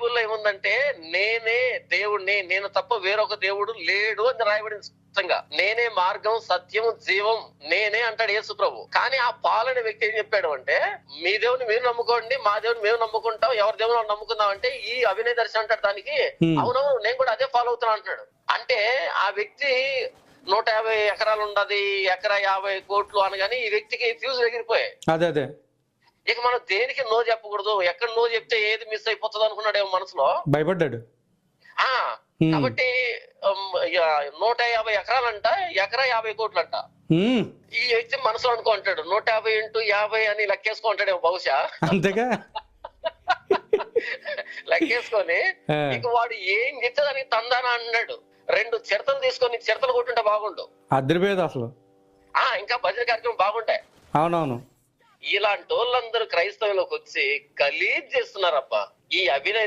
బైబిల్లో ఏముందంటే నేనే దేవుణ్ణి, నేను తప్ప వేరొక దేవుడు లేడు అని రాయబడింది స్పష్టంగా. నేనే మార్గం, సత్యం, జీవం నేనే అంటాడు యేసు ప్రభు. కానీ ఆ పాలనే వ్యక్తి ఏం చెప్పాడు అంటే, మీ దేవుని మీరు నమ్ముకోండి, మా దేవుని మేము నమ్ముకుంటాం, ఎవరి దేవుని నమ్ముకుందాం అంటే ఈ అవినయ దర్శనం అంటాడు దానికి. అవునవును, నేను కూడా అదే ఫాలో అవుతున్నా అంటాడు. అంటే ఆ వ్యక్తి 150 ఎకరాలు ఉండదు, ఎకరా 50 కోట్లు అనగానే ఈ వ్యక్తికి ఫ్యూజ్ ఎగిరిపోయాయి. అదే ఇక మనం దేనికి నో చెప్పకూడదు, ఎక్కడ నో చెప్తే ఏది మిస్ అయిపోతుంది అనుకున్నాడేమో మనసులో, భయపడ్డాడు. కాబట్టి 150 ఎకరాలంట, ఎకరా 50 కోట్లంట. ఈ వ్యక్తి మనసులో అనుకుంటాడు 150 × 50 అని లెక్కేసుకుంటాడేమో బహుశా. అంతేగా లెక్కేసుకొని ఇక వాడు ఏం చెప్తే దానికి తందానా అన్నాడు. 2 చిరతలు తీసుకొని చిరతలు కొట్టుంటే బాగుండు, అదిరిపోయేది అసలు. ఇంకా భజన కార్యక్రమం బాగుంటాయి. అవునవును. ఇలాంటి వాళ్ళందరూ క్రైస్తవంలోకి వచ్చి గలీజ్ చేస్తున్నారప్ప. ఈ అభినయ